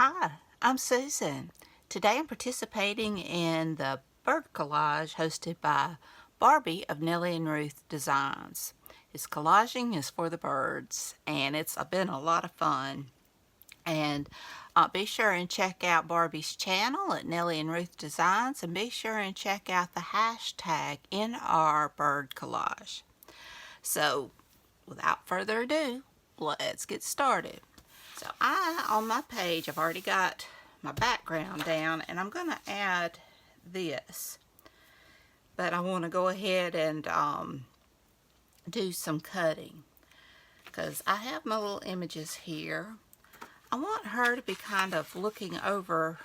Hi, I'm Susan. Today I'm participating in the bird collage hosted by Barbie of Nellie and Ruth Designs. His collaging is for the birds, and it's been a lot of fun. And be sure and check out Barbie's channel at Nellie and Ruth Designs, and be sure and check out the hashtag Nrbirdcollage. So, without further ado, let's get started. So on my page, I've already got my background down, and I'm going to add this. But I want to go ahead and do some cutting, because I have my little images here. I want her to be kind of looking over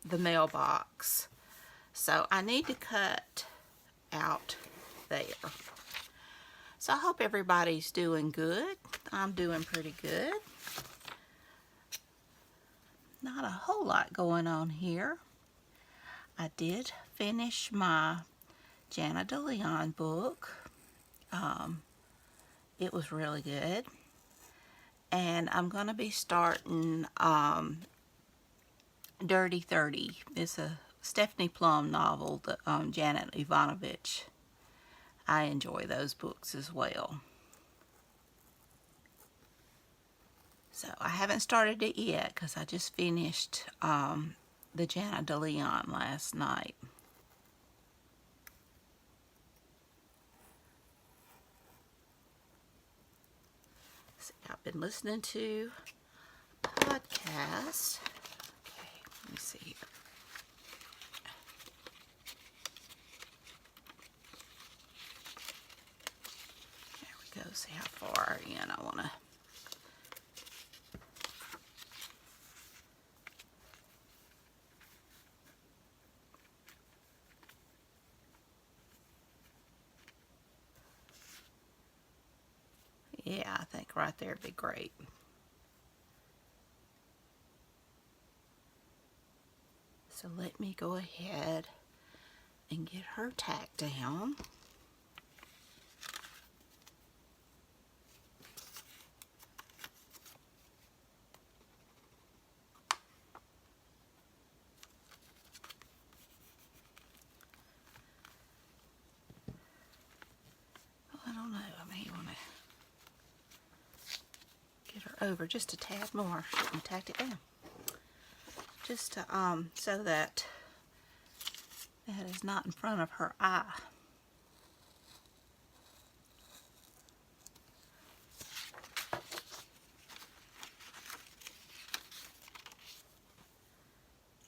the mailbox. So I need to cut out there. So I hope everybody's doing good. I'm doing pretty good. Not a whole lot going on here. I did finish my Jana DeLeon book. It was really good. And I'm going to be starting Dirty 30. It's a Stephanie Plum novel that Janet Ivanovich. I enjoy those books as well. So I haven't started it yet because I just finished the Jana DeLeon last night. See, I've been listening to a podcast. Okay, let me see here. There we go. See how far in I want to. Yeah, I think right there would be great. So let me go ahead and get her tacked down. I don't know, I may want to get her over just a tad more and tack it down. Just to, so that that is not in front of her eye.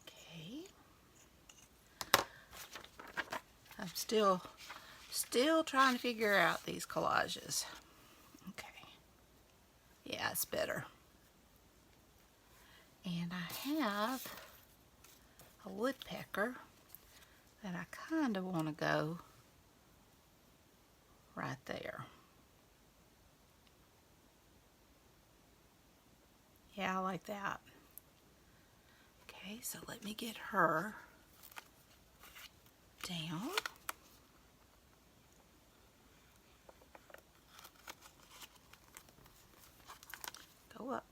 Okay. I'm still trying to figure out these collages. Okay. Yeah, it's better. And I have a woodpecker that I kind of want to go right there. Yeah, I like that. Okay, so let me get her down. Go up.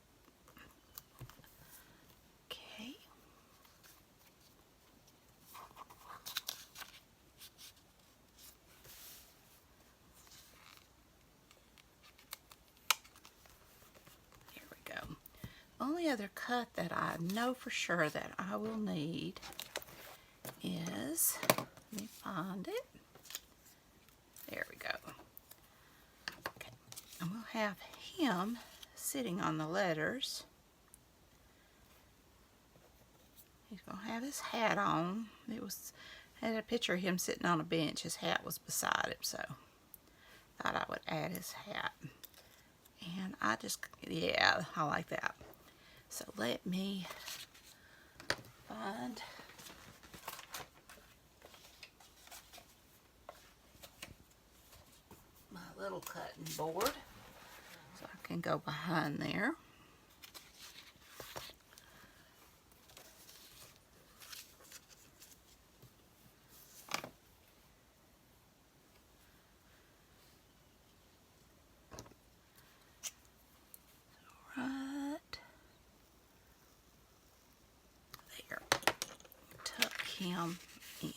Okay. There we go. Only other cut that I know for sure that I will need is, let me find it. There we go. Okay. And we'll have him sitting on the letters. He's going to have his hat on. Had a picture of him sitting on a bench. His hat was beside him, so thought I would add his hat. And yeah, I like that. So let me find my little cutting board so I can go behind there. him in.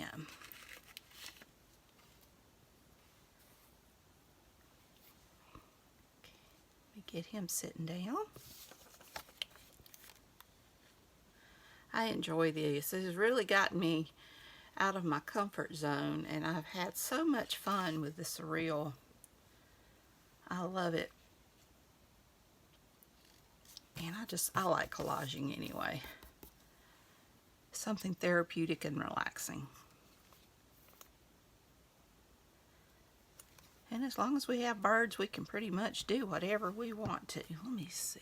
Let me get him sitting down. I enjoy this. This has really gotten me out of my comfort zone, and I've had so much fun with the surreal. I love it. And I like collaging anyway. Something therapeutic and relaxing. And as long as we have birds, we can pretty much do whatever we want to. Let me see.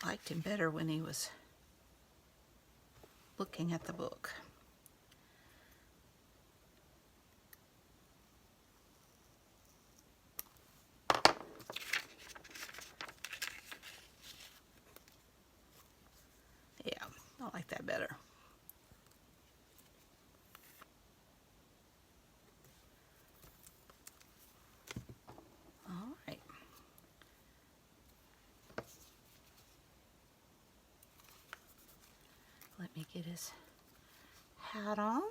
I liked him better when he was looking at the book. Yeah, I like that better. All right. Let me get his hat on.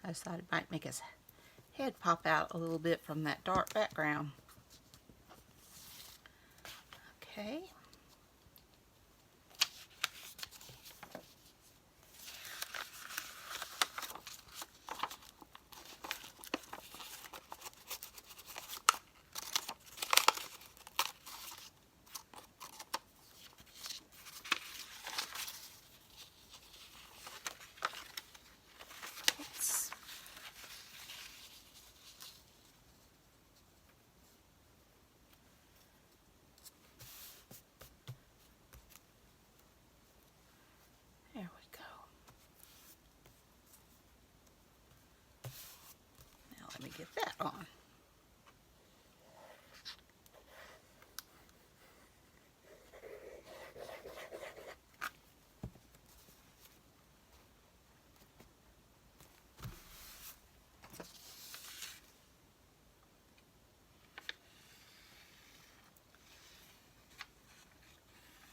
I just thought it might make his head pop out a little bit from that dark background. Okay. There we go. Now let me get that on.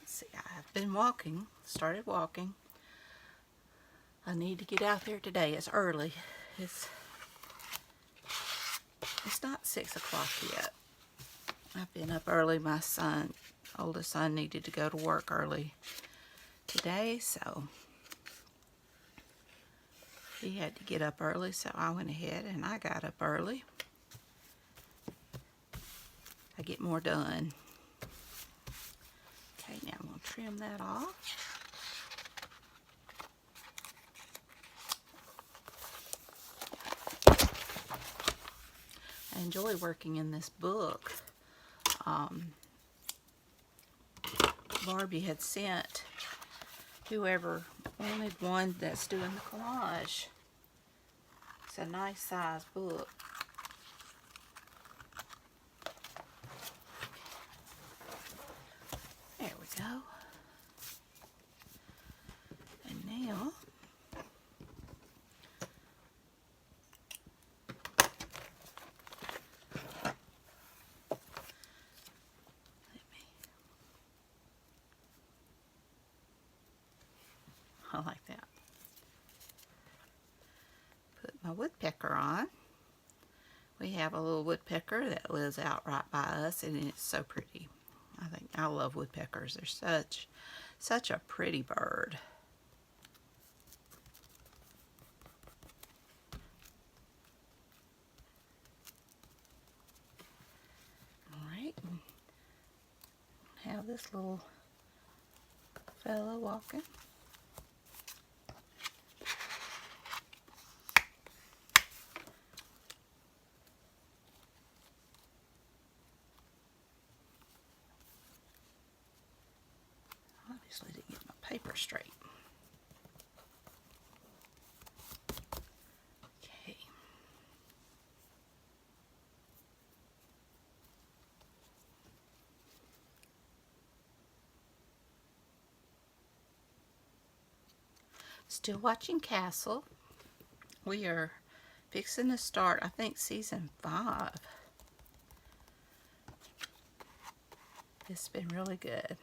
Let's see, I've been walking, started walking. I need to get out there today. It's early. It's not 6 o'clock yet. I've been up early. My son, oldest son, needed to go to work early today, so he had to get up early, so I went ahead and I got up early. I get more done. Okay, now I'm going to trim that off. I enjoy working in this book. Barbie had sent whoever wanted one that's doing the collage. It's a nice size book. There we go. And now I like that. Put my woodpecker on. We have a little woodpecker that lives out right by us, and it's so pretty. I love woodpeckers. They're such a pretty bird. All right. Have this little fella walking. Obviously didn't get my paper straight. Okay. Still watching Castle. We are fixing to start, I think, season 5. It's been really good.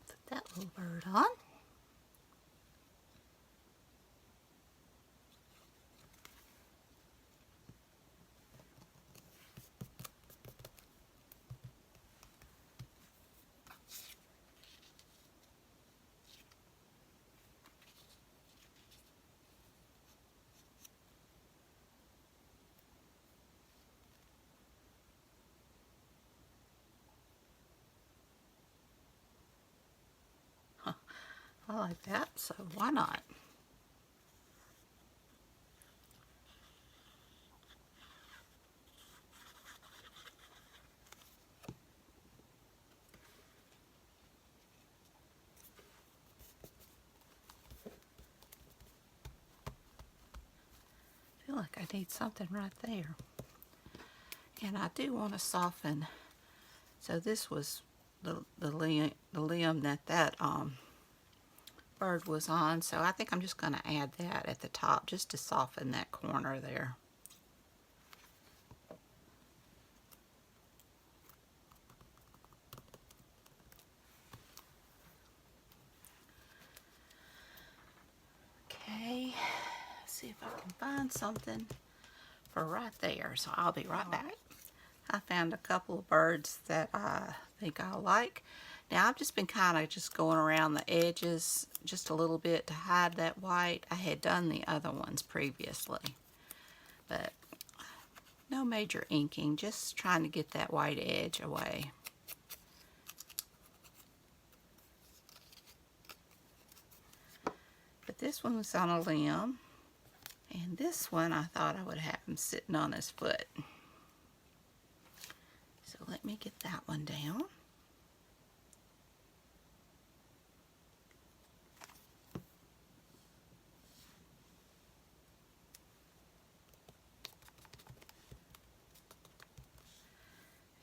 Put that little bird on. I like that, so why not? I feel like I need something right there. And I do want to soften. So this was the limb that bird was on. So I think I'm just going to add that at the top just to soften that corner there. Okay, see if I can find something for right there. So I'll be right back. I found a couple of birds that I think I like. Now I've just been kind of just going around the edges just a little bit to hide that white. I had done the other ones previously, but no major inking, just trying to get that white edge away. But this one was on a limb, and this one I thought I would have him sitting on his foot. So let me get that one down.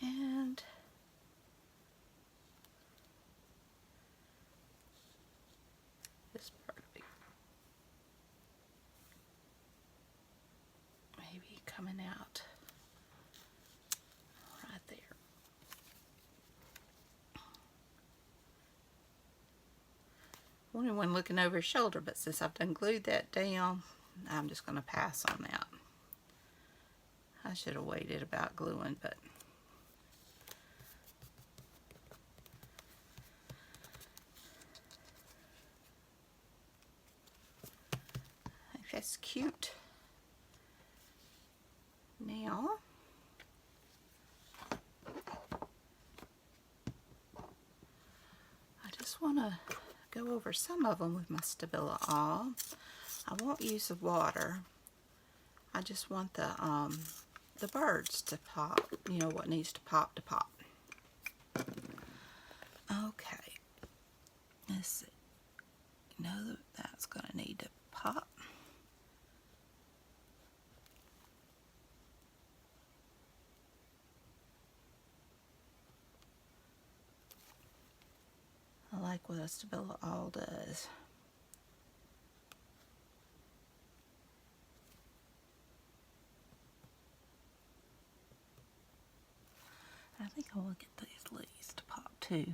And this Barbie maybe coming out right there. Only one looking over his shoulder, but since I've done glued that down, I'm just going to pass on that. I should have waited about gluing, but I think that's cute. Now, I just want to go over some of them with my Stabilo All. I won't use the water. I just want the birds to pop, you know, what needs to pop to pop. Okay, let's see. You know that's going to need to pop. I like what a Stabilo All does. I think I want to get these leaves to pop too.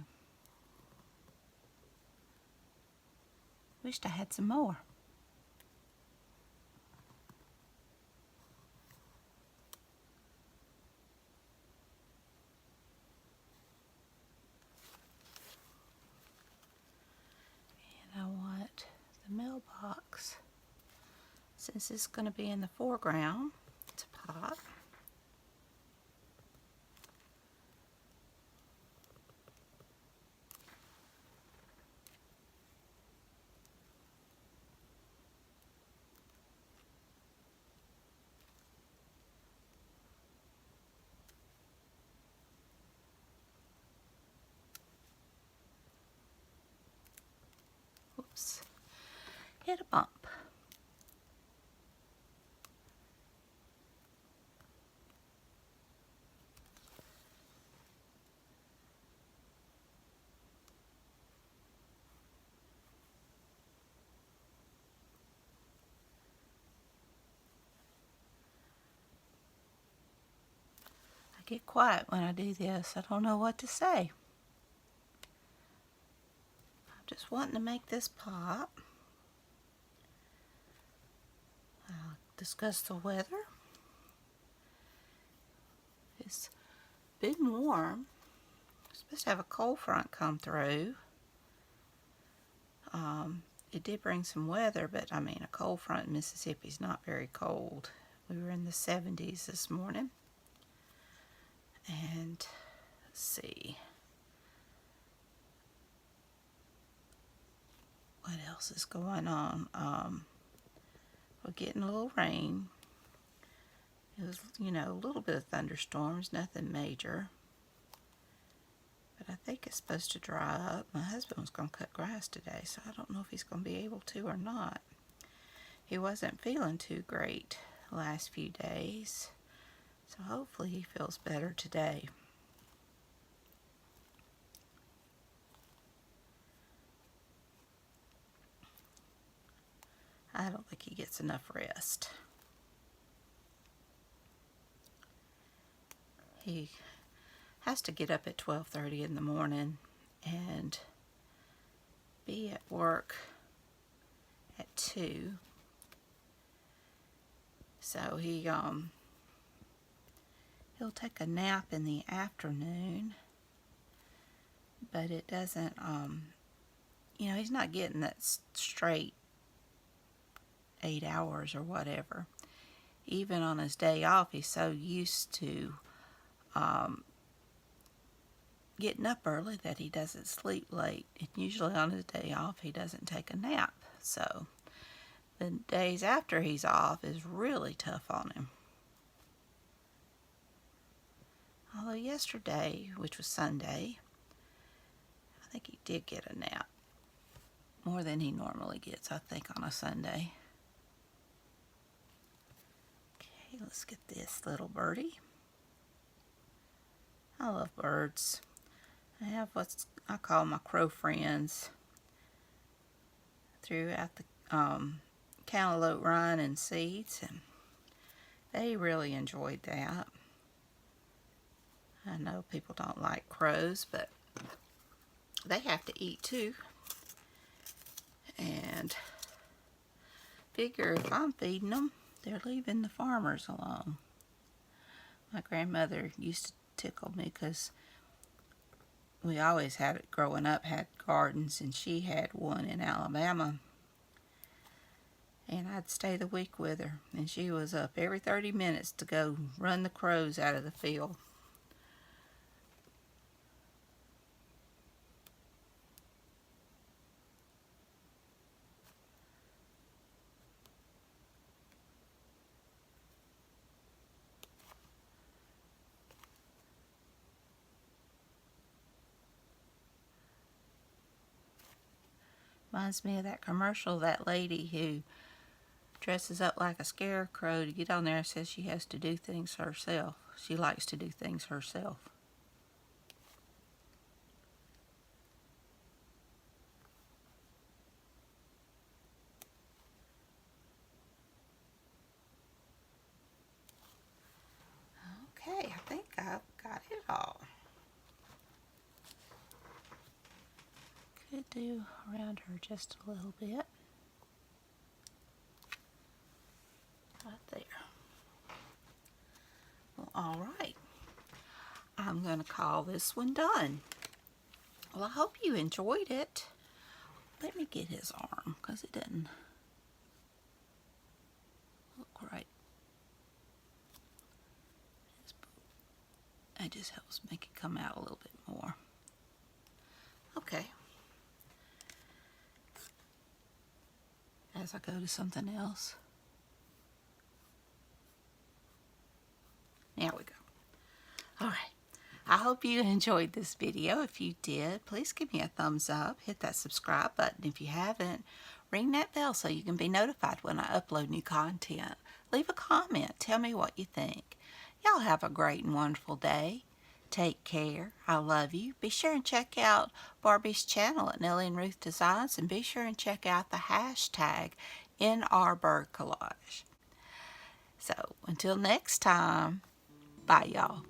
Wished I had some more. And I want the mailbox, since it's going to be in the foreground, to pop. Oops, hit a bump. get quiet when I do this. I don't know what to say. I'm just wanting to make this pop. I'll discuss the weather. It's been warm. It's supposed to have a cold front come through. It did bring some weather, but I mean, a cold front in Mississippi is not very cold. We were in the 70s this morning. And let's see. What else is going on? We're getting a little rain. It was, you know, a little bit of thunderstorms, nothing major. But I think it's supposed to dry up. My husband was going to cut grass today, so I don't know if he's going to be able to or not. He wasn't feeling too great the last few days, so hopefully he feels better today. I don't think he gets enough rest. He has to get up at 12:30 in the morning and be at work at 2. So he'll take a nap in the afternoon, but it doesn't, you know, he's not getting that straight 8 hours or whatever. Even on his day off, he's so used to getting up early that he doesn't sleep late. And usually on his day off, he doesn't take a nap. So the days after he's off is really tough on him. Although yesterday, which was Sunday, I think he did get a nap. More than he normally gets, I think, on a Sunday. Okay, let's get this little birdie. I love birds. I have what I call my crow friends throughout the cantaloupe rind and seeds, and they really enjoyed that. I know people don't like crows, but they have to eat too. And figure if I'm feeding them, they're leaving the farmers alone. My grandmother used to tickle me because we always had it growing up, had gardens, and she had one in Alabama. And I'd stay the week with her, and she was up every 30 minutes to go run the crows out of the field. Reminds me of that commercial, that lady who dresses up like a scarecrow to get on there and says she has to do things herself. She likes to do things herself. Okay, I think I've got it all. Could do around her just a little bit. Right there. Well, all right. I'm going to call this one done. Well, I hope you enjoyed it. Let me get his arm because it doesn't look right. It just helps make it come out a little bit more. Okay. As I go to something else. There we go. All right. I hope you enjoyed this video. If you did, please give me a thumbs up. Hit that subscribe button if you haven't. Ring that bell so you can be notified when I upload new content. Leave a comment. Tell me what you think. Y'all have a great and wonderful day. Take care. I love you. Be sure and check out Barbie's channel at Nellie and Ruth Designs, and be sure and check out the hashtag Nrbirdcollage. So until next time, bye y'all.